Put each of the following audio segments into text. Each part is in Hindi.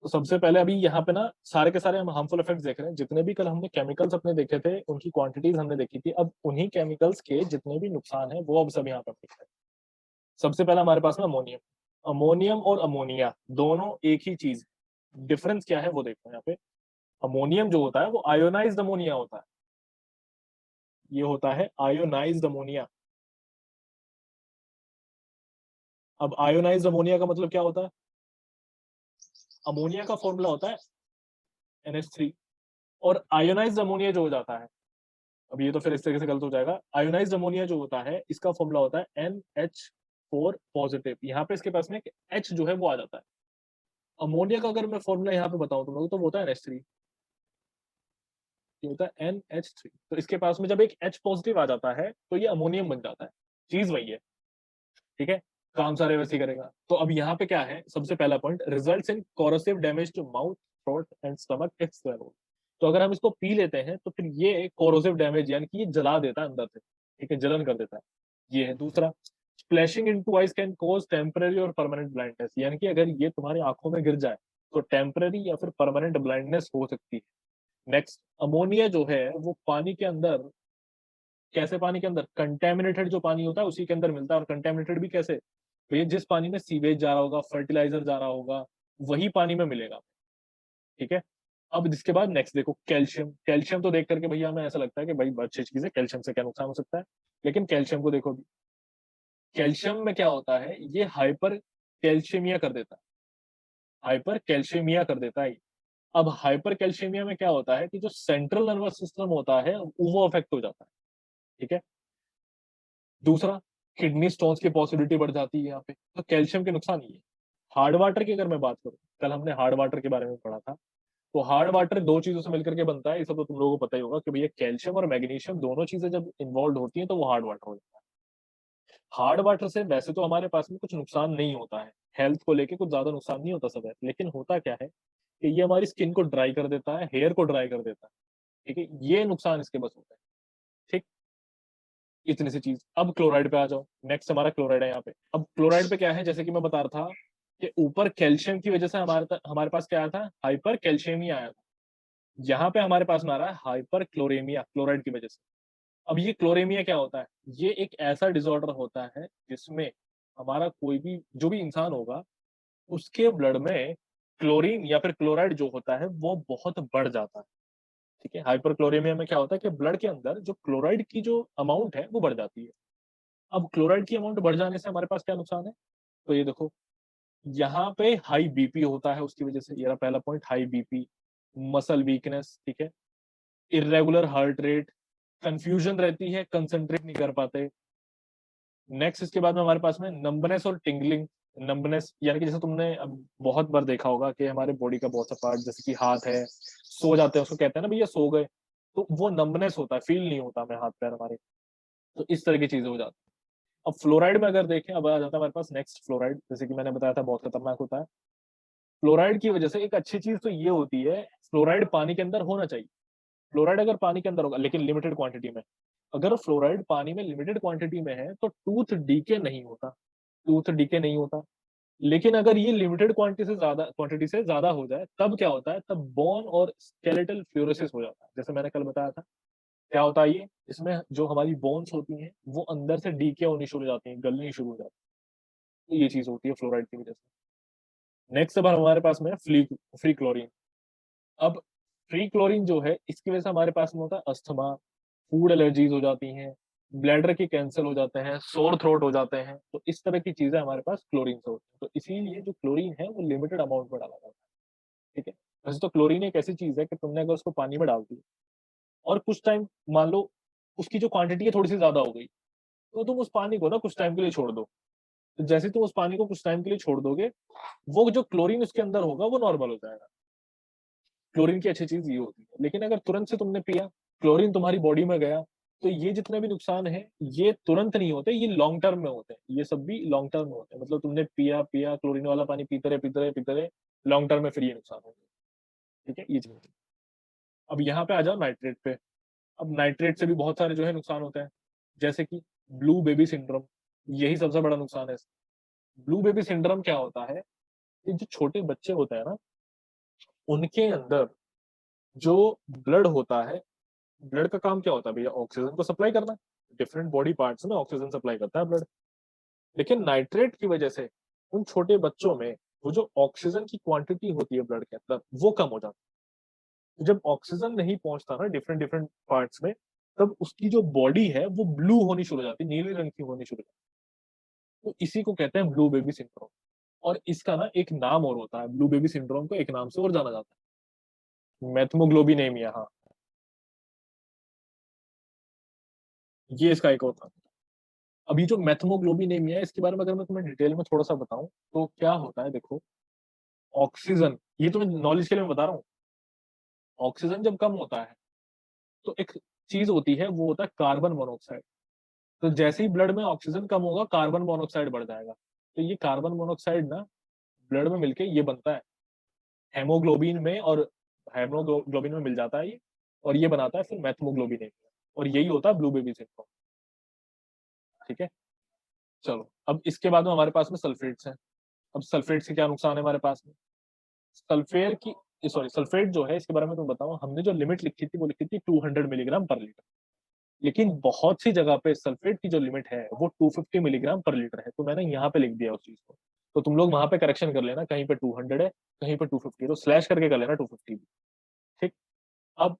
तो सबसे पहले अभी यहाँ पे ना सारे के सारे हम हार्मफुल इफेक्ट्स देख रहे हैं। जितने भी कल हमने केमिकल्स अपने देखे थे उनकी क्वांटिटीज हमने देखी थी, अब उन्हीं केमिकल्स के जितने भी नुकसान है वो अब सब यहाँ पे देख रहे हैं। सबसे पहला हमारे पास में अमोनियम। अमोनियम और अमोनिया दोनों एक ही चीज, डिफरेंस क्या है वो देखो यहाँ पे। अमोनियम जो होता है वो आयोनाइज्ड अमोनिया होता है, ये होता है आयोनाइज्ड अमोनिया। अब आयोनाइज्ड अमोनिया का मतलब क्या होता है? अमोनिया का फॉर्मूला होता है NH3, और आयोनाइज्ड अमोनिया जो हो जाता है, अब ये तो फिर इस तरीके से गलत हो जाएगा। आयोनाइज्ड अमोनिया जो होता है इसका फॉर्मूला होता है NH4 पॉजिटिव। यहाँ पे इसके पास में H जो है वो आ जाता है। अमोनिया का अगर मैं फॉर्मूला यहाँ पे बताऊं तुम लोग तो वो होता है NH3, ये होता है NH3। तो इसके पास में जब एक H पॉजिटिव आ जाता है तो ये अमोनियम बन जाता है, चीज वही है। ठीक है, काम सारे वैसे ही करेगा। तो अब यहाँ पे क्या है, सबसे पहला point, results in corrosive damage to mouth, throat and stomach if swallowed। तो अगर हम इसको पी लेते हैं तो फिर ये कोरोसिव डैमेज यानी कि ये जला देता है अंदर से, ठीक है, जलन कर देता है। ये है दूसरा। Splashing into eyes can cause temporary और परमानेंट ब्लाइंडनेस, यानी कि अगर ये तुम्हारी आंखों में गिर जाए तो टेम्पररी या फिर परमानेंट ब्लाइंडनेस हो सकती है। नेक्स्ट, अमोनिया जो है वो पानी के अंदर, कैसे पानी के अंदर, कंटेमिनेटेड जो पानी होता है उसी के अंदर मिलता है। और कंटेमिनेटेड भी कैसे, तो ये जिस पानी में सीवेज जा रहा होगा, फर्टिलाइजर जा रहा होगा, वही पानी में मिलेगा। ठीक है। अब इसके बाद नेक्स्ट देखो, कैल्शियम। कैल्शियम तो देख करके भैया हमें ऐसा लगता है कि भाई अच्छी चीज है, कैल्शियम से क्या नुकसान हो सकता है, लेकिन कैल्शियम को देखो भी, कैल्शियम में क्या होता है, ये हाइपर कैल्शियमिया कर देता है, हाइपर कैल्शियमिया कर देता है। अब हाइपर कैल्शियमिया में क्या होता है कि जो सेंट्रल नर्वस सिस्टम होता है वो अफेक्ट हो जाता है। ठीक है। दूसरा, किडनी स्टोन्स की पॉसिबिलिटी बढ़ जाती है यहाँ पे। तो कैल्शियम के नुकसान ये है। हार्ड वाटर की अगर मैं बात करूं, कल हमने हार्ड वाटर के बारे में पढ़ा था, तो हार्ड वाटर दो चीजों से मिलकर के बनता है, ये सब तो तुम लोगों को पता ही होगा कि भैया कैल्शियम और मैग्नीशियम दोनों चीजें जब इन्वॉल्व होती हैं तो वो हार्ड वाटर हो जाता है। हार्ड वाटर से वैसे तो हमारे पास में कुछ नुकसान नहीं होता है, हेल्थ को लेके कुछ ज्यादा नुकसान नहीं होता सब है, लेकिन होता क्या है कि ये हमारी स्किन को ड्राई कर देता है, हेयर को ड्राई कर देता है। ठीक है, ये नुकसान इसके बस होता है। ठीक, इतनी सी चीज। अब क्लोराइड पे आ जाओ, नेक्स्ट हमारा क्लोराइड है यहाँ पे। अब क्लोराइड पे क्या है, जैसे कि मैं बता रहा था कि ऊपर कैल्शियम की वजह से हमारे पास क्या आया था, हाइपर कैल्शियमिया आया था। यहाँ पे हमारे पास में आ रहा है हाइपर क्लोरेमिया, क्लोराइड की वजह से। अब ये क्लोरेमिया क्या होता है, ये एक ऐसा डिसऑर्डर होता है जिसमें हमारा कोई भी जो भी इंसान होगा उसके ब्लड में क्लोरीन या फिर क्लोराइड जो होता है वो बहुत बढ़ जाता है। ठीक है, हाइपर क्लोरेमिया में क्या होता है कि ब्लड के अंदर जो क्लोराइड की जो अमाउंट है वो बढ़ जाती है। अब क्लोराइड की अमाउंट बढ़ जाने से हमारे पास क्या नुकसान है, तो ये देखो, यहाँ पे हाई बीपी होता है उसकी वजह से, ये रहा पहला point, high BP, muscle weakness, ठीक है, इरेगुलर हार्ट रेट, कंफ्यूजन रहती है, कंसंट्रेट नहीं कर पाते। नेक्स्ट इसके बाद में हमारे पास में नंबनेस और टिंगलिंग। नंबनेस यानी कि जैसे तुमने अब बहुत बार देखा होगा कि हमारे बॉडी का बहुत सा पार्ट जैसे कि हाथ है, सो जाते हैं उसको कहते हैं ना भैया सो गए, तो वो नंबनेस होता है, फील नहीं होता हमें हाथ पैर हमारे। तो इस तरह की चीजें हो जाती है। अब फ्लोराइड में अगर देखें, अब आ जाता है हमारे पास नेक्स्ट फ्लोराइड, जैसे कि मैंने बताया था बहुत खतरनाक होता है। फ्लोराइड की वजह से एक अच्छी चीज तो ये होती है, फ्लोराइड पानी के अंदर होना चाहिए। फ्लोराइड अगर पानी के अंदर होगा लेकिन लिमिटेड क्वांटिटी में, अगर फ्लोराइड पानी में लिमिटेड क्वांटिटी में है तो टूथ डीके नहीं होता, टूथ डीके नहीं होता। लेकिन अगर ये लिमिटेड क्वांटिटी से ज्यादा हो जाए तब क्या होता है, तब बोन और स्केलेटल फ्लोरोसिस हो जाता है। जैसे मैंने कल बताया था, क्या होता है ये, इसमें जो हमारी बोन्स होती हैं वो अंदर से डीके होनी शुरू हो जाती हैं, गलनी शुरू हो जाती है। तो ये चीज होती है फ्लोराइड की वजह से। नेक्स्ट अब हमारे पास में फ्री फ्री क्लोरीन। अब फ्री क्लोरीन जो है इसकी वजह से हमारे पास में होता है अस्थमा, फूड एलर्जीज हो जाती हैं, ब्लैडर के कैंसर हो जाते हैं, सोर थ्रोट हो जाते हैं। तो इस तरह की चीजें हमारे पास क्लोरीन से होती हैं। तो इसीलिए जो क्लोरीन है वो लिमिटेड अमाउंट में डाला जाता है। ठीक है, वैसे तो क्लोरीन एक ऐसी चीज है कि तुमने अगर उसको पानी में डाल दी और कुछ टाइम, मान लो उसकी जो क्वांटिटी है थोड़ी सी ज्यादा हो गई, तो तुम उस पानी को ना कुछ टाइम के लिए छोड़ दो। तो जैसे तुम उस पानी को कुछ टाइम के लिए छोड़ दोगे, वो जो क्लोरीन उसके अंदर होगा वो नॉर्मल हो जाएगा। क्लोरीन की अच्छी चीज ये होती है। लेकिन अगर तुरंत से तुमने पिया, क्लोरीन तुम्हारी बॉडी में गया, तो ये जितने भी नुकसान है ये तुरंत नहीं होते, ये लॉन्ग टर्म में होते हैं, ये सब भी लॉन्ग टर्म में होते हैं। मतलब तुमने पिया पिया क्लोरीन वाला पानी पीते रहे पीते रहे पीते रहे, लॉन्ग टर्म में फिर ये नुकसान होंगे। ठीक है, ये चीज होती है। अब यहाँ पे आ जाओ नाइट्रेट पे। अब नाइट्रेट से भी बहुत सारे जो है नुकसान होते हैं, जैसे कि ब्लू बेबी सिंड्रोम, यही सबसे बड़ा नुकसान है। ब्लू बेबी सिंड्रोम क्या होता है, ये जो छोटे बच्चे होते हैं ना, उनके अंदर जो ब्लड होता है, ब्लड का काम क्या होता है भैया? ऑक्सीजन को सप्लाई करना। डिफरेंट बॉडी पार्ट्स में ऑक्सीजन सप्लाई करता है ब्लड। लेकिन नाइट्रेट की वजह से उन छोटे बच्चों में वो जो ऑक्सीजन की क्वांटिटी होती है ब्लड के अंदर वो कम हो जाती है। जब ऑक्सीजन नहीं पहुंचता ना डिफरेंट डिफरेंट पार्ट्स में, तब उसकी जो बॉडी है वो ब्लू होनी शुरू हो जाती है, नीले रंग की होनी शुरू हो जाती है। तो इसी को कहते हैं ब्लू बेबी सिंड्रोम। और इसका ना एक नाम और होता है, ब्लू बेबी सिंड्रोम को एक नाम से और जाना जाता है, मैथमोग्लोबिनेमिया। हाँ, ये इसका एक और नाम है। अभी जो मैथमोग्लोबिनेमिया है इसके बारे में अगर मैं तुम्हें डिटेल में थोड़ा सा बताऊं तो क्या होता है, देखो। ऑक्सीजन, ये तुम्हें नॉलेज के लिए मैं बता रहा हूँ। ऑक्सीजन जब कम होता है तो एक चीज होती है, वो होता है कार्बन मोनोऑक्साइड। तो जैसे ही ब्लड में ऑक्सीजन कम होगा कार्बन मोनोऑक्साइड बढ़ जाएगा। तो ये कार्बन मोनोऑक्साइड ना ब्लड में मिलके ये बनता है हेमोग्लोबिन में, और हेमोग्लोबिन में मिल जाता है ये, और ये बनाता है फिर मैथमोग्लोबिन, और यही होता है ब्लू बेबी सिंड्रोम। ठीक है, चलो अब इसके बाद में हमारे पास में सल्फेट्स हैं। अब सल्फेट से क्या नुकसान है हमारे पास में? सल्फेट की, सॉरी, सल्फेट जो है इसके बारे में तुम बताओ। हमने जो लिमिट लिखी थी वो लिखी थी 200 मिलीग्राम पर लीटर। लेकिन बहुत सी जगह पे सल्फेट की जो लिमिट है वो 250 मिलीग्राम पर लीटर है, तो मैंने यहाँ पे लिख दिया उस चीज को। तो तुम लोग वहां पे करेक्शन कर लेना, कहीं पे 200 है, कहीं पे 250, तो स्लैश करके कर लेना 250 भी। ठीक। अब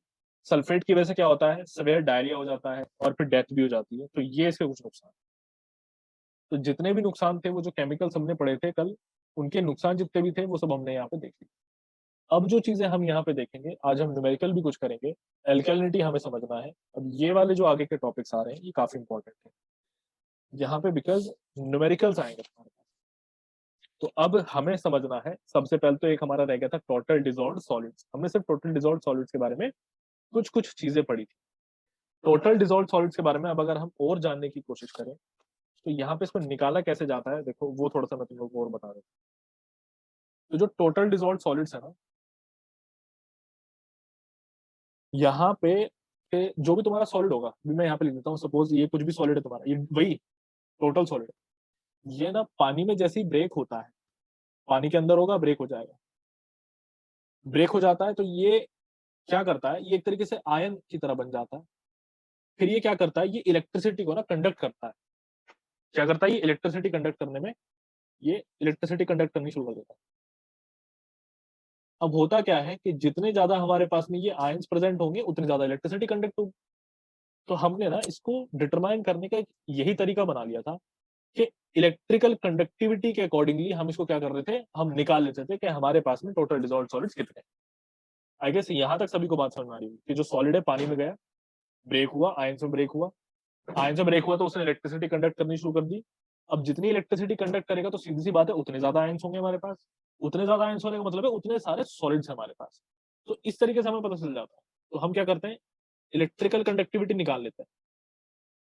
सल्फेट की वजह से क्या होता है, सवेयर डायरिया हो जाता है और फिर डेथ भी हो जाती है। तो ये इसके कुछ नुकसान। तो जितने भी नुकसान थे वो जो केमिकल्स हमने पढ़े थे कल, उनके नुकसान जितने भी थे वो सब हमने यहाँ पे देख लिए। अब जो चीजें हम यहाँ पे देखेंगे, आज हम न्यूमेरिकल भी कुछ करेंगे। एल्केलिनिटी हमें समझना है। अब ये वाले जो आगे के टॉपिक्स आ रहे हैं ये काफी इंपॉर्टेंट है यहाँ पे, बिकॉज न्यूमेरिकल्स आएंगे तुम्हारे पास। तो अब हमें समझना है, सबसे पहले तो एक हमारा रह गया था टोटल डिजॉल्व्ड सॉलिड्स। हमने सिर्फ टोटल डिजॉल्व्ड सॉलिड्स के बारे में कुछ कुछ चीजें पढ़ी थी। टोटल डिजॉल्व्ड सॉलिड्स के बारे में अब अगर हम और जानने की कोशिश करें तो यहाँ पे इसको निकाला कैसे जाता है, देखो वो थोड़ा सा मैं तुम लोग को और बता देता हूँ। तो जो टोटल डिजॉल्व्ड सॉलिड्स है ना, यहाँ पे जो भी तुम्हारा सॉलिड होगा, अभी मैं यहाँ पे लिख देता हूँ, सपोज ये कुछ भी सॉलिड है तुम्हारा, ये वही टोटल सॉलिड। ये ना पानी में जैसे ही ब्रेक होता है, पानी के अंदर होगा ब्रेक हो जाएगा, ब्रेक हो जाता है तो ये क्या करता है, ये एक तरीके से आयन की तरह बन जाता है। फिर ये क्या करता है, ये इलेक्ट्रिसिटी को ना कंडक्ट करता है। क्या करता है, ये इलेक्ट्रिसिटी कंडक्ट करने में, ये इलेक्ट्रिसिटी कंडक्ट करनी शुरू कर देता है। अब होता क्या है कि जितने ज्यादा हमारे पास में ये आयंस प्रेजेंट होंगे उतनी ज्यादा इलेक्ट्रिसिटी कंडक्ट होगी। तो हमने ना इसको डिटरमाइन करने का एक यही तरीका बना लिया था कि इलेक्ट्रिकल कंडक्टिविटी के अकॉर्डिंगली हम इसको क्या कर रहे थे, हम निकाल लेते थे कि हमारे पास में टोटल डिजॉल्व सॉलिड्स कितने। आई गेस यहां तक सभी को बात समझ में आ रही है कि जो सॉलिड है पानी में गया, ब्रेक हुआ, आयन से ब्रेक हुआ, आयन से ब्रेक हुआ तो उसने इलेक्ट्रिसिटी कंडक्ट करनी शुरू कर दी। अब जितनी इलेक्ट्रिसिटी कंडक्ट करेगा तो सीधी सी बात है उतने ज्यादा आयंस होंगे हमारे पास। उतने ज्यादा आयंस होने का मतलब है उतने सारे सॉलिड्स हमारे पास। तो इस तरीके से हमें पता चल जाता है। तो हम क्या करते हैं, इलेक्ट्रिकल कंडक्टिविटी निकाल लेते हैं,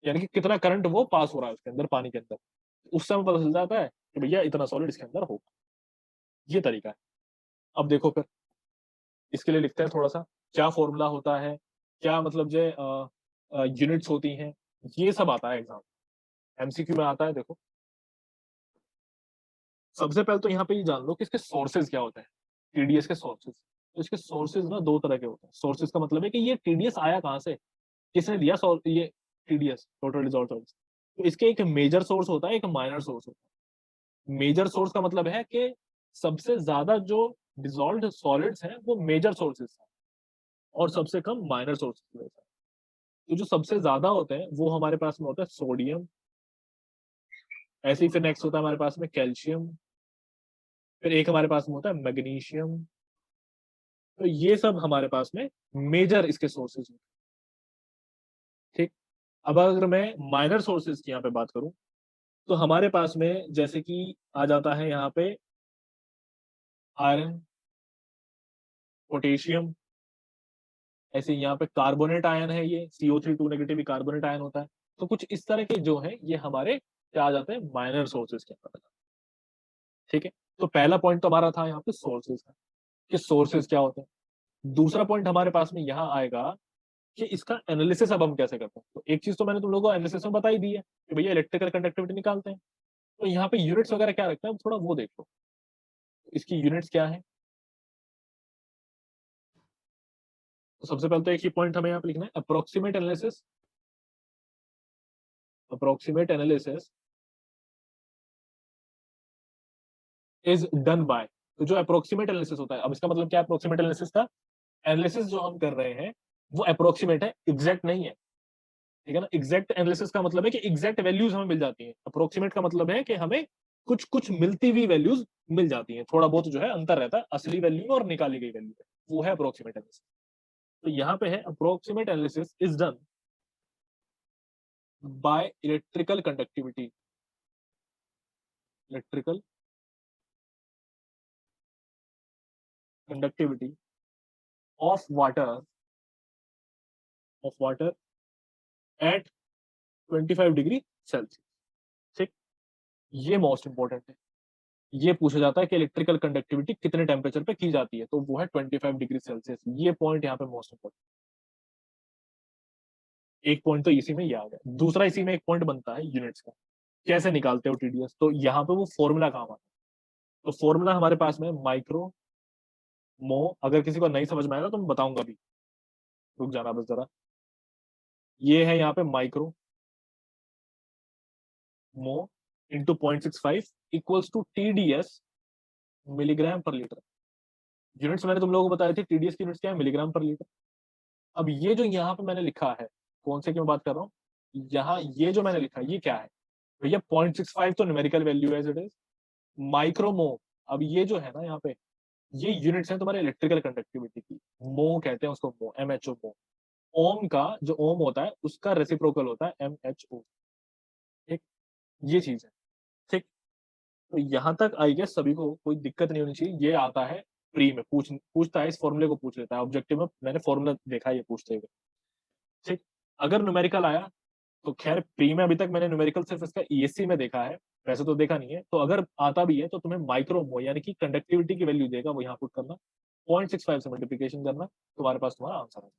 यानी कि कितना करंट वो पास हो रहा है उसके अंदर, पानी के अंदर। उस समय पता चल जाता है कि भैया इतना सॉलिड इसके अंदर होगा। ये तरीका है। अब देखो फिर इसके लिए लिखते हैं थोड़ा सा, क्या फॉर्मूला होता है, क्या मतलब जो यूनिट्स होती हैं, ये सब आता है एग्जाम, एमसीक्यू में आता है। देखो सबसे पहले तो यहाँ पे ये जान लो कि इसके सोर्सेज क्या होते हैं, टीडीएस के सोर्सेज। तो इसके सोर्सेज ना दो तरह के होते हैं। सोर्सेज का मतलब है कि ये टीडीएस आया कहाँ से, किसने दिया ये टीडीएस, टोटल डिसॉल्व सॉलिड्स। तो इसके एक मेजर सोर्स होता है, एक माइनर सोर्स होता है। मेजर सोर्स का मतलब है कि सबसे ज्यादा जो डिसॉल्व्ड सॉलिड्स हैं वो मेजर सोर्सेज हैं, और सबसे कम माइनर सोर्सेज हैं। तो जो सबसे ज्यादा होते हैं वो हमारे पास में होता है सोडियम। ऐसे ही फिर नेक्स्ट होता है हमारे पास में कैल्शियम। फिर एक हमारे पास में होता है मैग्नीशियम। तो ये सब हमारे पास में मेजर इसके सोर्सेज हैं। ठीक। अब अगर मैं माइनर सोर्सेज की यहाँ पे बात करूं तो हमारे पास में जैसे कि आ जाता है यहाँ पे आयरन, पोटेशियम। ऐसे यहाँ पे कार्बोनेट आयन है, ये CO3 2 नेगेटिव कार्बोनेट आयन होता है। तो कुछ इस तरह के जो है ये हमारे क्या आ जाते हैं, माइनर सोर्सेज के अंदर। ठीक है। तो पहला पॉइंट तो हमारा था यहाँ पे सोर्सेज का, कि सोर्सेज क्या होते हैं। दूसरा पॉइंट हमारे पास में यहाँ आएगा कि इसका एनालिसिस अब हम कैसे करते हैं। तो एक चीज तो मैंने तुम लोगों को एनालिसिस में बताई दी है कि भैया इलेक्ट्रिकल कंडक्टिविटी निकालते हैं। तो यहाँ पे यूनिट्स वगैरह क्या रखते हैं, थोड़ा वो देख लो। इसकी यूनिट्स क्या है, तो सबसे पहले तो एक ही पॉइंट हमें यहाँ पे लिखना है, approximate analysis is done by. तो जो अप्रोक्सीमेट एनालिसिस होता है, अब इसका मतलब क्या है अप्रोक्सीमेट एनालिसिस का? एनालिसिस जो हम कर रहे हैं वो अप्रोक्सीमेट है, एग्जैक्ट नहीं है, ठीक है ना। एग्जैक्ट एनालिसिस का मतलब है कि एग्जैक्ट वैल्यूज हमें मिल जाती हैं, अप्रोक्सीमेट का मतलब है कि हमें कुछ कुछ मिलती हुई वैल्यूज मिल जाती हैं, थोड़ा बहुत जो है अंतर रहता है असली वैल्यू में और निकाली गई वैल्यू में, वो है अप्रोक्सीमेट एनालिसिस। तो यहाँ पे है approximate analysis is done by electrical conductivity of water at 25 degree Celsius. ठीक, ये मोस्ट इंपॉर्टेंट है। ये पूछा जाता है कि इलेक्ट्रिकल कंडक्टिविटी कितने टेम्परेचर पे की जाती है, तो वो है 25 डिग्री सेल्सियस। ये पॉइंट यहाँ पे मोस्ट इंपॉर्टेंट। एक पॉइंट तो इसी में ये आ गया। दूसरा इसी में एक पॉइंट बनता है यूनिट्स का, कैसे निकालते हो टीडीएस, तो यहाँ पे वो फॉर्मूला काम आता है। तो फॉर्मूला हमारे पास में माइक्रो मो, अगर किसी को नहीं समझ में आएगा तो मैं बताऊंगा भी, रुक जाना बस जरा। ये है यहाँ पे micro mho into 0.65 equals to TDS milligram per litre. Units मैंने तुम लोगों को बताई थी, टीडीएस की यूनिट्स क्या है, मिलीग्राम पर लीटर। अब ये जो यहाँ पे मैंने लिखा है, कौन से की मैं बात कर रहा हूँ, यहाँ ये जो मैंने लिखा है ये क्या है भैया, 0.65 तो numerical value as it is. Micromole, अब ये जो है ना यहाँ पे, ये यूनिट्स हैं तुम्हारे इलेक्ट्रिकल कंडक्टिविटी की। मो कहते हैं उसको, मो, MHO मो। ओम का जो ओम होता है उसका रेसिप्रोकल होता है MHO। ठीक, ये चीज है। ठीक, तो यहाँ तक आई गेस सभी को कोई दिक्कत नहीं होनी चाहिए। ये आता है प्री में, पूछता है, इस फॉर्मूले को पूछ लेता है। ऑब्जेक्टिव में मैंने फॉर्मूला देखा है ये पूछते हुए। ठीक, अगर न्यूमेरिकल आया तो खैर, प्री में अभी तक मैंने न्यूमेरिकल सिर्फ इसका ESC में देखा है, वैसे तो देखा नहीं है। तो अगर आता भी है तो तुम्हें माइक्रोमो यानी कि कंडक्टिविटी की वैल्यू देगा, वो यहाँ पुट करना, 0.65 से मल्टीप्लीकेशन करना, तुम्हारे पास तुम्हारा आंसर है।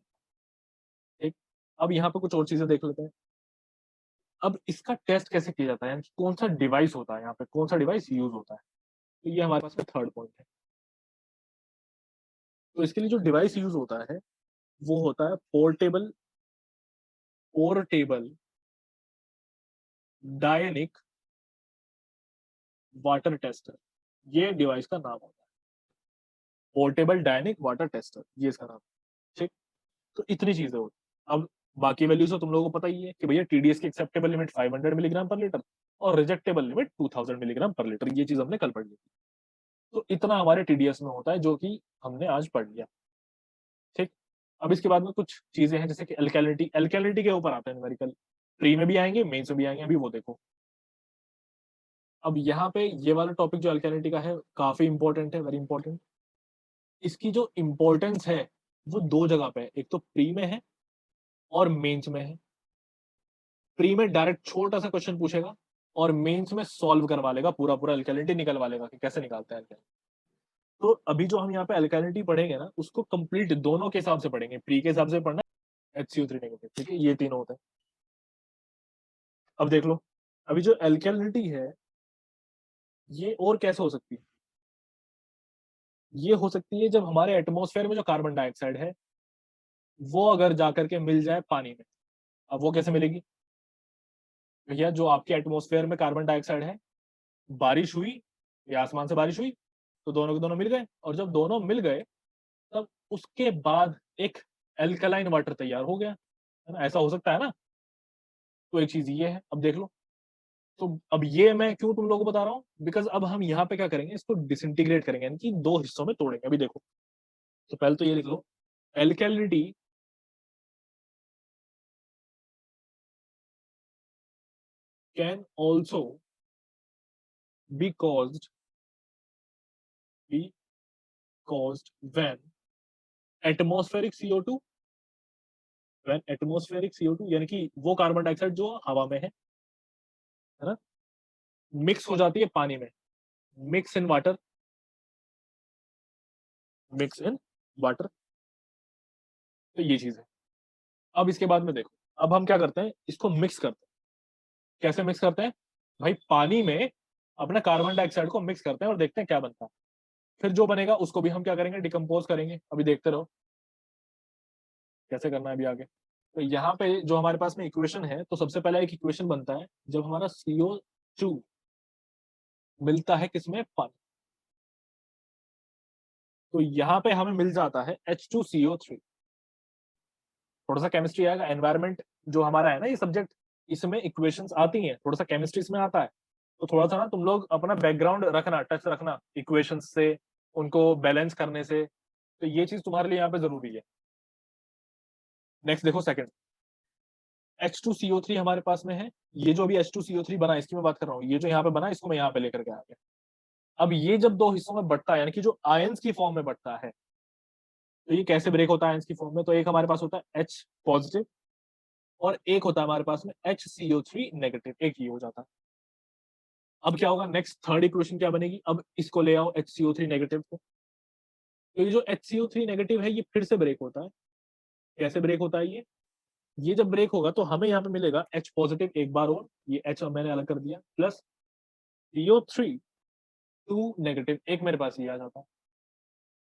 ठीक, अब यहाँ पे कुछ और चीजें देख लेते हैं। अब इसका टेस्ट कैसे किया जाता है, यानी कौन सा डिवाइस होता है यहाँ पे, कौन सा डिवाइस यूज होता है, तो ये हमारे पास में थर्ड पॉइंट है। तो इसके लिए जो डिवाइस यूज होता है वो होता है पोर्टेबल डायनिक वाटर टेस्टर। ये डिवाइस का नाम होता है, पोर्टेबल डायनिक वाटर टेस्टर, ये इसका नाम। ठीक, तो इतनी चीजें होती। अब बाकी वैल्यूज तो तुम लोगों को पता ही है कि भैया टीडीएस की acceptable limit 500 milligram per litre और रिजेक्टेबल लिमिट 2000 मिलीग्राम पर लीटर, ये चीज हमने कल पढ़ ली। तो इतना हमारे टीडीएस में होता है जो कि हमने आज पढ़ लिया। ठीक, अब इसके बाद में कुछ चीजें हैं जैसे कि एल्केलिनिटी के ऊपर आता है न्यूमेरिकल, प्री में भी आएंगे मेंस में भी आएंगे, अभी वो देखो। अब यहाँ पे ये वाला टॉपिक जो एल्केलिनिटी का है काफी इंपॉर्टेंट है, वेरी इंपॉर्टेंट। इसकी जो इंपॉर्टेंस है वो दो जगह पे है, एक तो प्री में है और मेंस में है। प्री में डायरेक्ट छोटा सा क्वेश्चन पूछेगा और मेंस में सॉल्व करवा लेगा, पूरा पूरा एल्केलिनिटी निकलवा लेगा कि कैसे निकालता है एल्केलिनिटी। तो अभी जो हम यहाँ पे एल्केलिनिटी पढ़ेंगे ना, उसको कंप्लीट दोनों के हिसाब से पढ़ेंगे, प्री के हिसाब से पढ़ना, HCO3 नेगेटिव, ठीक है, ये तीनों होते हैं। अब देख लो, अभी जो एल्केलिनिटी है ये और कैसे हो सकती है, ये हो सकती है जब हमारे एटमॉस्फेयर में जो कार्बन डाइऑक्साइड है वो अगर जाकर के मिल जाए पानी में। अब वो कैसे मिलेगी भैया, जो आपके एटमॉस्फेयर में कार्बन डाइऑक्साइड है, बारिश हुई या आसमान से बारिश हुई तो दोनों के दोनों मिल गए, और जब दोनों मिल गए तब उसके बाद एक एल्कलाइन वाटर तैयार हो गया, है ना, ऐसा हो सकता है ना। तो एक चीज ये है, अब देख लो। तो अब ये मैं क्यों तुम लोगों को बता रहा हूँ, बिकॉज अब हम यहाँ पे क्या करेंगे, इसको डिसइंटीग्रेट करेंगे, यानी कि दो हिस्सों में तोड़ेंगे। अभी देखो, तो पहले तो ये लिख लो, alkalinity can also be caused be caused when atmospheric CO2, when atmospheric CO2 यानी कि वो कार्बन डाइऑक्साइड जो हवा में है ना, मिक्स हो जाती है पानी में, mix in water, mix in water. तो ये चीज है। अब इसके बाद में देखो, अब हम क्या करते हैं, इसको मिक्स करते हैं। कैसे मिक्स करते हैं भाई, पानी में अपना कार्बन डाइऑक्साइड को मिक्स करते हैं और देखते हैं क्या बनता है। फिर जो बनेगा उसको भी हम क्या करेंगे, डिकम्पोज करेंगे, अभी देखते रहो। कैसे करना है अभी आगे। तो यहाँ पे जो हमारे पास में इक्वेशन है, तो सबसे पहला एक इक्वेशन बनता है जब हमारा CO2 मिलता है किसमें, पानी। तो यहाँ पे हमें मिल जाता है H2CO3। थोड़ा सा केमिस्ट्री आएगा, एनवायरमेंट जो हमारा है ना ये सब्जेक्ट, इसमें इक्वेशंस आती हैं, थोड़ा सा केमिस्ट्री इसमें आता है। तो थोड़ा सा ना तुम लोग अपना बैकग्राउंड रखना, टच रखना इक्वेशंस से, उनको बैलेंस करने से। तो ये चीज तुम्हारे लिए यहाँ पे जरूरी है। नेक्स्ट देखो सेकंड, H2CO3 हमारे पास में है। ये जो अभी H2CO3 बना इसकी मैं बात कर रहा हूँ, ये जो यहाँ पे बना इसको मैं यहाँ पे लेकर के आ गया। अब ये जब दो हिस्सों में बढ़ता है, यानी कि जो आयंस की फॉर्म में बढ़ता है, तो ये कैसे ब्रेक होता है आयंस की फॉर्म में। तो एक हमारे पास होता है H पॉजिटिव और एक होता है हमारे पास में HCO3 नेगेटिव, एक ये हो जाता है। अब क्या होगा, नेक्स्ट थर्ड इक्वेशन क्या बनेगी, अब इसको ले आओ HCO3 नेगेटिव को। तो ये जो HCO3 नेगेटिव है ये फिर से ब्रेक होता है। कैसे ब्रेक होता है ये जब ब्रेक होगा तो हमें यहाँ पे मिलेगा H पॉजिटिव एक बार और, ये H मैंने अलग कर दिया, प्लस CO3 2 नेगेटिव, एक मेरे पास ये आ जाता है।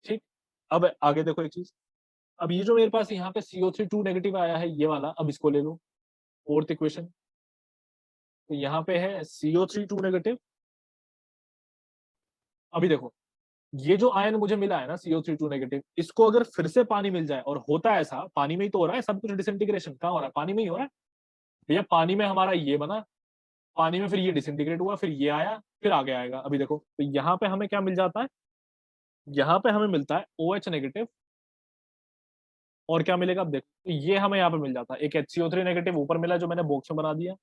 ठीक, अब आगे देखो एक चीज, अब ये जो मेरे पास यहाँ पे CO3 2 नेगेटिव आया है ये वाला, अब इसको ले लो फोर्थ इक्वेशन। तो यहाँ पे है CO3 2 नेगेटिव। अभी देखो ये जो आयन मुझे मिला है ना CO3 2 नेगेटिव, इसको अगर फिर से पानी मिल जाए, और होता है ऐसा, पानी में ही तो हो रहा है सब कुछ, डिसइंटीग्रेशन कहाँ हो रहा है, पानी में ही हो रहा है भैया। पानी में हमारा ये बना, पानी में फिर ये डिसइंटीग्रेट हुआ, फिर ये आया, फिर आगे आएगा। अभी देखो तो यहाँ पे हमें क्या मिल जाता है, यहाँ पे हमें मिलता है OH नेगेटिव, और क्या मिलेगा अब देखो, तो ये हमें यहाँ पे मिल जाता है एक HCO3 नेगेटिव ऊपर मिला जो मैंने बॉक्स में बना दिया,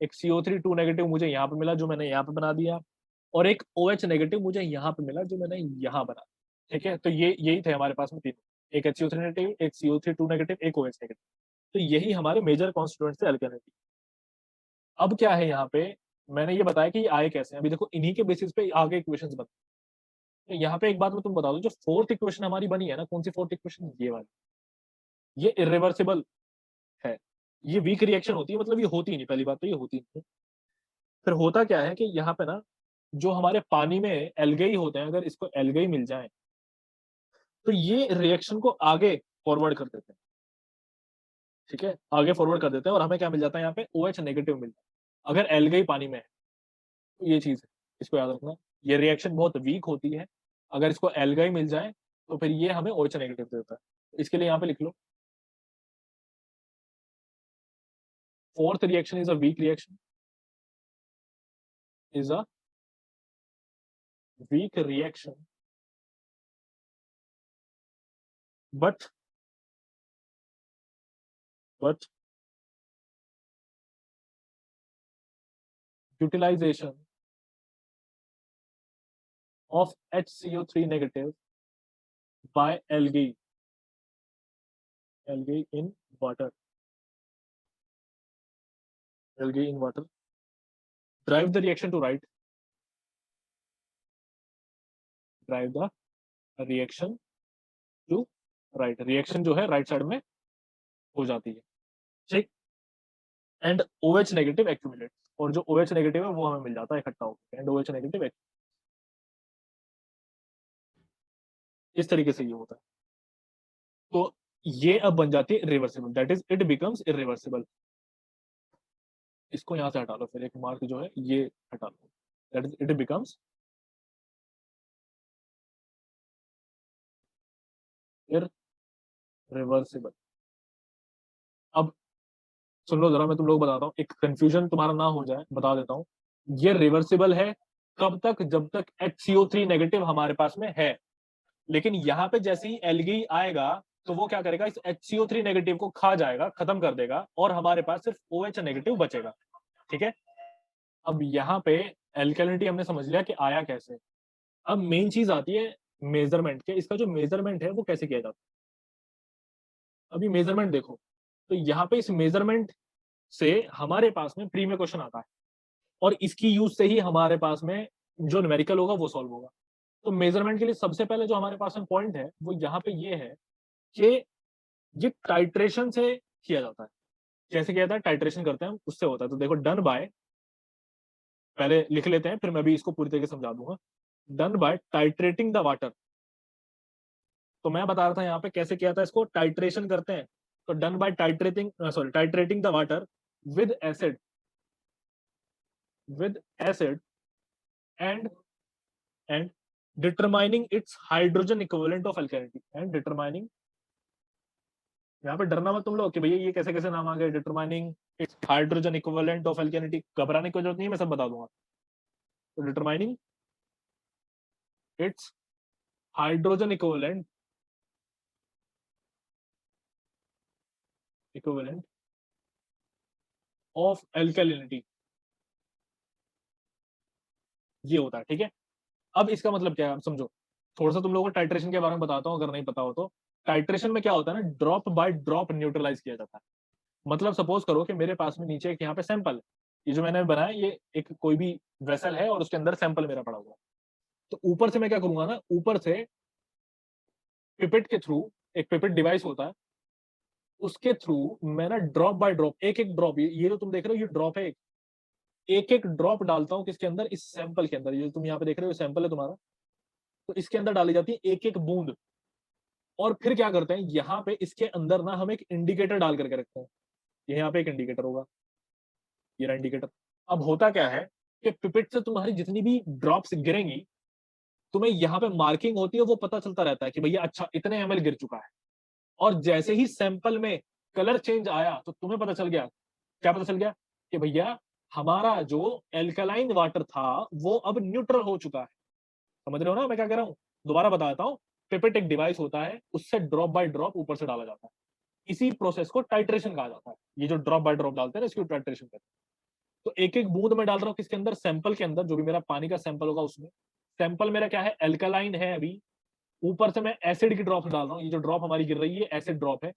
एक CO3 2 नेगेटिव मुझे यहाँ पे मिला जो मैंने यहाँ पे बना दिया, और एक OH नेगेटिव मुझे यहाँ पे मिला जो मैंने यहाँ बना। ठीक है, तो ये यही थे हमारे पास में तीन, एक HCO3 नेगेटिव, एक CO3 2 नेगेटिव, एक OH नेगेटिव। तो यही हमारे मेजर कॉन्स्टिट्यूएंट्स थे अल्केनिटी। अब क्या है यहाँ पे, मैंने ये बताया कि ये आए कैसे हैं। अभी देखो इन्हीं के बेसिस पे आगे इक्वेशंस बनते हैं। तो यहाँ पे एक बात मैं तुम बता दूं, जो फोर्थ इक्वेशन हमारी बनी है ना, कौन सी फोर्थ इक्वेशन, ये वाली, ये इरिवर्सिबल है। ये वीक रिएक्शन होती है, मतलब ये होती ही नहीं, पहली बात तो ये होती नहीं। फिर होता क्या है कि यहाँ पे ना जो हमारे पानी में एल्गे होते हैं, अगर इसको एल्गे मिल जाए तो ये रिएक्शन को आगे फॉरवर्ड कर देते हैं। ठीक है, आगे फॉरवर्ड कर देते हैं और हमें क्या मिल जाता है यहाँ पे, OH नेगेटिव मिलता है अगर एल्गे पानी में है। तो ये चीज है, इसको याद रखना। ये रिएक्शन बहुत वीक होती है, अगर इसको एल्गाई मिल जाए तो फिर ये हमें OH नेगेटिव देता है। इसके लिए यहाँ पे लिख लो, fourth reaction is a weak reaction, is a weak reaction, but but utilization of HCO3 negative by algae in water, algae in water drive the reaction to right, drive the reaction to right, reaction जो है राइट साइड में हो जाती है। ठीक, एंड OH नेगेटिव एक्यूमुलेट, और जो OH नेगेटिव है वो हमें मिल जाता है इकट्ठा होकर, एंड OH नेगेटिव, इस तरीके से ये होता है। तो ये अब बन जाती है irreversible, that is it becomes irreversible. इसको यहां से हटा लो, फिर एक मार्क जो है ये हटा लो, that is it becomes irreversible. अब सुन लो जरा, मैं तुम लोग बताता हूँ, एक कंफ्यूजन तुम्हारा ना हो जाए, बता देता हूँ। ये रिवर्सिबल है कब तक, जब तक HCO3 नेगेटिव हमारे पास में है। लेकिन यहाँ पे जैसे ही एल्गी आएगा तो वो क्या करेगा, इस HCO3 नेगेटिव को खा जाएगा, खत्म कर देगा, और हमारे पास सिर्फ OH नेगेटिव बचेगा। ठीक है, अब यहाँ पे एल्केलिनिटी हमने समझ लिया कि आया कैसे। अब मेन चीज आती है मेजरमेंट के, इसका जो मेजरमेंट है वो कैसे किया जाता है। अभी मेजरमेंट देखो, तो यहाँ पे इस मेजरमेंट से हमारे पास में प्री में क्वेश्चन आता है, और इसकी यूज से ही हमारे पास में जो न्यूमेरिकल होगा वो सॉल्व होगा। तो मेजरमेंट के लिए सबसे पहले जो हमारे पास में पॉइंट है वो यहाँ पे ये है कि ये टाइट्रेशन से किया जाता है। कैसे किया जाता है, टाइट्रेशन करते हैं हम, उससे होता है। तो देखो डन बाय, पहले लिख लेते हैं फिर मैं भी इसको पूरी तरीके से समझा दूंगा। Done by titrating the water, तो मैं बता रहा था यहाँ पे कैसे किया था इसको, टाइट्रेशन करते हैं, तो done by titrating the water with acid and and determining its hydrogen equivalent of alkalinity and determining, यहाँ पे डरना मत तुम लोग कि भैया ये कैसे कैसे नाम आ गए, determining its hydrogen equivalent of alkalinity, घबराने की जरूरत नहीं है, मैं सब बता दूंगा। तो determining its hydrogen equivalent of alkalinity, ये होता है, ठीक है। अब इसका मतलब क्या है, आप समझो। थोड़ा सा तुम लोगों को टाइट्रेशन के बारे में बताता हूँ अगर नहीं पता हो तो। टाइट्रेशन में क्या होता है ना, ड्रॉप बाय ड्रॉप न्यूट्रलाइज किया जाता है। मतलब सपोज करो कि मेरे पास में नीचे एक यहाँ पे सैंपल है, ये जो मैंने बनाया ये एक कोई भी वेसल है और उसके अंदर सैंपल मेरा पड़ा हुआ है। तो ऊपर से मैं क्या करूंगा ना, ऊपर से पिपेट के थ्रू, एक पिपेट डिवाइस होता है, उसके थ्रू मैं ना ड्रॉप बाय ड्रॉप, एक एक ड्रॉप, ये जो तुम देख रहे हो ये ड्रॉप है, एक एक ड्रॉप डालता हूँ किसके अंदर, इस सैंपल के अंदर। ये जो तुम यहाँ पे देख रहे हो सैंपल है तुम्हारा, तो इसके अंदर डाली जाती है एक एक बूंद। और फिर क्या करते हैं, यहाँ पे इसके अंदर ना हम एक इंडिकेटर डाल करके रखते हैं। ये यहाँ पे एक इंडिकेटर होगा, ये रहा इंडिकेटर। अब होता क्या है कि पिपेट से तुम्हारी जितनी भी ड्रॉप्स गिरेंगी, तुम्हें यहाँ पे मार्किंग होती है, वो पता चलता रहता है कि भैया अच्छा इतने एमएल गिर चुका है। और जैसे ही सैंपल में कलर चेंज आया तो तुम्हें पता चल गया, क्या पता चल गया, कि भैया हमारा जो एल्कलाइन वाटर था वो अब न्यूट्रल हो चुका है। समझ रहे हो ना मैं क्या कह रहा हूँ, दोबारा बताता हूँ। पिपेट एक डिवाइस होता है, उससे ड्रॉप बाय ड्रॉप ऊपर से डाला जाता है, इसी प्रोसेस को टाइट्रेशन कहा जाता है। ये जो ड्रॉप बाय ड्रॉप डालते हैं ना, इसको टाइट्रेशन कहते हैं। तो एक एक बूंद में डाल रहा हूँ किसके अंदर, सैंपल के अंदर, जो भी मेरा पानी का सैंपल होगा उसमें। सैंपल मेरा क्या है, एल्कलाइन है अभी। ऊपर से मैं एसिड की ड्रॉप डाल रहा हूँ, ये जो ड्रॉप हमारी गिर रही है एसिड ड्रॉप है।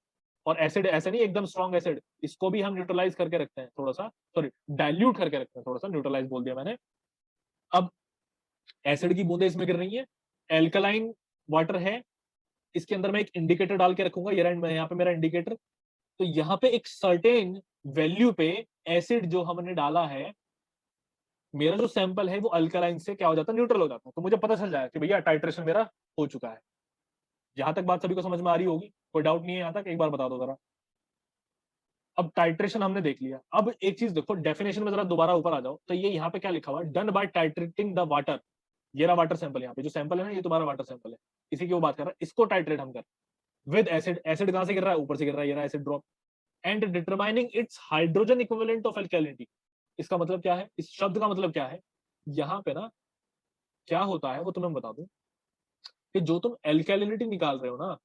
और एसिड ऐसे नहीं एकदम स्ट्रॉन्ग एसिड, इसको भी हम न्यूट्रलाइज करके रखते हैं थोड़ा सा, सॉरी डाइल्यूट करके रखते हैं थोड़ा सा, न्यूट्रलाइज बोल दिया मैंने। अब एसिड की बूंदें इसमें गिर रही है, एल्कलाइन वाटर है, इसके अंदर मैं एक इंडिकेटर डाल के रखूंगा, ये रहा यहाँ पे मेरा इंडिकेटर। तो यहाँ पे एक सर्टेन वैल्यू पे एसिड जो हमने डाला है, मेरा जो सैंपल है वो अल्कलाइन से क्या हो जाता है, न्यूट्रल हो जाता है। तो मुझे पता चल जाएगा कि भैया टाइट्रेशन मेरा हो चुका है। यहां तक बात सभी को समझ में आ रही होगी, कोई डाउट नहीं है यहां तक, एक बार बता दो जरा। अब टाइट्रेशन हमने देख लिया, अब एक चीज देखो डेफिनेशन में, जरा दोबारा ऊपर आ जाओ, तो ये यहाँ पे क्या लिखा हुआ है, done by titrating the water. ये रहा वाटर सैंपल, यहाँ पे जो सैंपल है ना ये तुम्हारा वाटर सैंपल है, इसी की वो बात कर रहा है, इसको टाइट्रेट हम कर विद एसिड। एसिड कहां से गिर रहा है, ऊपर से गिर रहा है, ये रहा acid drop. And determining its hydrogen equivalent of alkalinity. इसका मतलब क्या है, इस शब्द का मतलब क्या है, यहाँ पे ना क्या होता है वो तुम्हें बता दूं, कि जो तुम एल्कैलिनिटी निकाल रहे हो ना,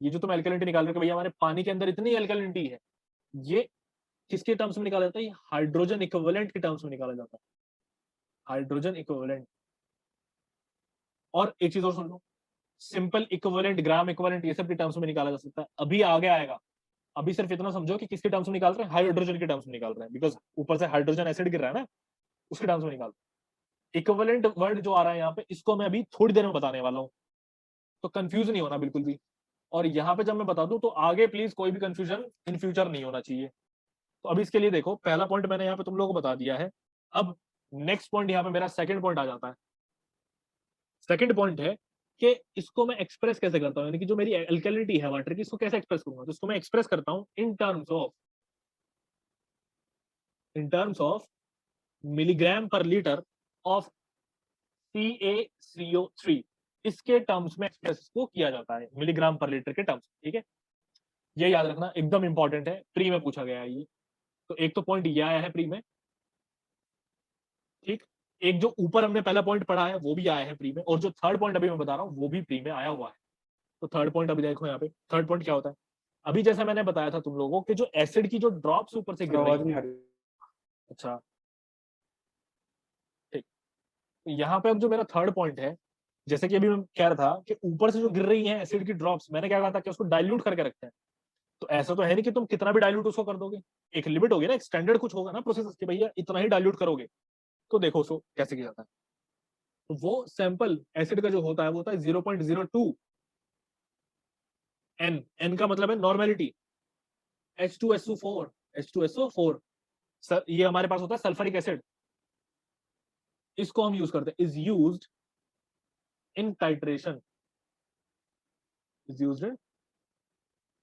ये जो तुम एल्कैलिनिटी निकाल रहे हो कि भैया हमारे पानी के अंदर इतनी एल्कैलिनिटी है, ये किसके टर्म्स में निकाला जाता है, हाइड्रोजन इक्विवेलेंट के टर्म्स में निकाला जाता है, हाइड्रोजन इक्विवेलेंट। और एक चीज और सुन लो, सिंपल इक्विवेलेंट, ग्राम इक्विवेलेंट, ये सब के टर्म्स में निकाला जा सकता है, अभी आगे आएगा। अभी सिर्फ इतना समझो कि किसके टर्म्स में निकाल रहे हैं, हाइड्रोजन के टर्म्स में निकाल रहे हैं, बिकॉज ऊपर से हाइड्रोजन एसिड गिर रहा है ना, उसके टर्म्स में निकाल। इक्विवेलेंट वर्ड जो आ रहा है यहाँ पे, इसको मैं अभी थोड़ी देर में बताने वाला हूँ, तो कंफ्यूज नहीं होना बिल्कुल भी। और यहाँ पे जब मैं बता दूं तो आगे प्लीज कोई भी कंफ्यूजन इन फ्यूचर नहीं होना चाहिए। तो अभी इसके लिए देखो, पहला पॉइंट मैंने यहाँ पे तुम लोगों को बता दिया है। अब नेक्स्ट पॉइंट यहाँ पे मेरा सेकंड पॉइंट आ जाता है। सेकंड पॉइंट है कि इसको मैं एक्सप्रेस कैसे करता हूँ, यानी कि जो मेरी एल्कैलिनिटी है वाटर की, इसको कैसे एक्सप्रेस करूंगा, तो इसको मैं एक्सप्रेस करता हूँ in terms of milligram per litre of CaCO3, इसके टर्म्स में एक्सप्रेस इसको किया जाता है, मिलीग्राम पर लीटर के टर्म्स, ठीक है। ये याद रखना एकदम इंपॉर्टेंट है, प्री में पूछा गया है ये। तो एक तो पॉइंट ये आया है प्री में, ठीक। एक जो ऊपर हमने पहला पॉइंट पढ़ा है वो भी आया है प्री में, और जो थर्ड पॉइंट अभी मैं बता रहा हूँ वो भी प्री में आया हुआ है। तो थर्ड पॉइंट अभी देखो यहाँ पे, थर्ड पॉइंट क्या होता है, अभी जैसा मैंने बताया था तुम लोगों के, जो एसिड की जो ड्रॉप्स ऊपर से गिर रही आवाज नहीं आ है, रही। अच्छा ठीक। यहाँ पे अब जो मेरा थर्ड पॉइंट है, जैसे कि अभी मैं कह रहा था कि ऊपर से जो गिर रही है एसिड की ड्रॉप्स, मैंने क्या कहा था कि उसको डाइल्यूट करके रखते हैं। तो ऐसा तो है नहीं कि तुम कितना भी डाइल्यूट उसको कर दोगे, एक लिमिट होगी ना, एक स्टैंडर्ड कुछ होगा ना प्रोसेस कि भैया इतना ही डाइल्यूट करोगे। तो देखो उसको कैसे किया जाता है, तो वो सैंपल एसिड का जो होता है वो होता है 0.02 एन, एन का मतलब है नॉर्मेलिटी, H2SO4, H2SO4, सर ये हमारे पास होता है सल्फरिक एसिड, इसको हम यूज करते हैं, is used in titration, is used in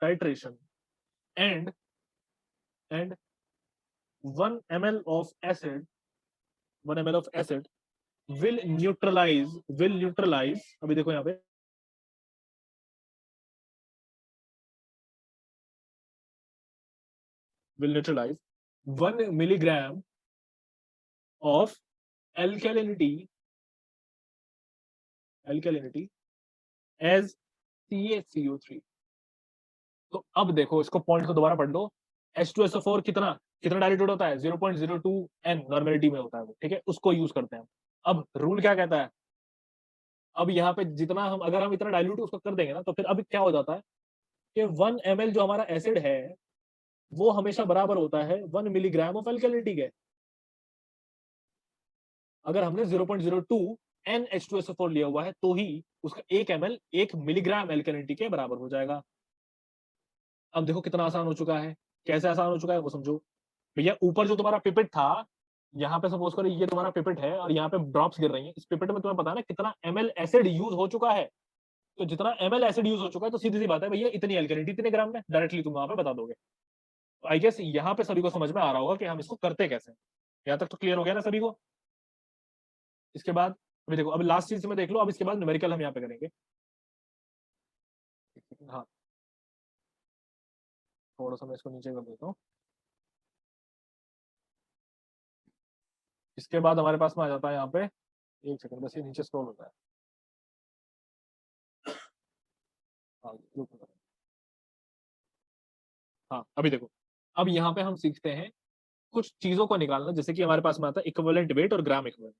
titration and 1 ml of acid, 1 ml of acid will neutralize, अभी देखो यहाँ पे, will neutralize 1 milligram of alkalinity as CaCO3। तो अब देखो इसको पॉइंट को दोबारा पढ़ लो। H2SO4 कितना कितना डाइल्यूटेड होता है, 0.02 N नॉर्मेलिटी में होता है वो, ठीक है, उसको यूज करते हैं। अब रूल क्या कहता है, अब यहाँ पे जितना हम, अगर हम इतना डाइल्यूट उसको कर देंगे ना, तो फिर अब क्या हो जाता है कि 1 ml जो हमारा एसिड है वो हमेशा बराबर होता है 1 मिलीग्राम ऑफ एल्कलिनिटी के। अगर हमने 0.02 NH2SO4 लिया हुआ है तो ही उसका 1 ml 1 मिलीग्राम एल्कलिनिटी के बराबर हो जाएगा। अब देखो कितना आसान हो चुका है, कैसे आसान हो चुका है वो समझो। भैया ऊपर जो तुम्हारा पिपेट था, यहाँ पे सपोज करो ये तुम्हारा पिपेट है और यहाँ पे ड्रॉप्स गिर रही हैं, इस पिपेट में तुम्हें पता है ना कितना ml एसिड यूज हो चुका है। तो जितना ml एसिड यूज हो चुका है तो सीधी सी बात है भैया इतनी एल्कलिनिटी इतने ग्राम में डायरेक्टली तुम वहां पे बता दोगे। तो आई गेस यहाँ पे सभी को समझ में आ रहा होगा कि हम इसको करते कैसे। यहाँ तक तो क्लियर हो गया ना सभी को। इसके बाद अभी देखो, अब लास्ट चीज में देख लो, अब इसके बाद न्यूमेरिकल हम यहाँ पे करेंगे। हाँ, थोड़ा सा मैं इसको नीचे कर देता हूँ। इसके बाद हमारे पास में आ जाता है यहाँ पे, एक सेकंड बस ये नीचे स्क्रॉल होता है। हाँ, हाँ अभी देखो, अब यहाँ पे हम सीखते हैं कुछ चीजों को निकालना, जैसे कि हमारे पास में आता है इक्विवेलेंट वेट और ग्राम इक्विवेलेंट।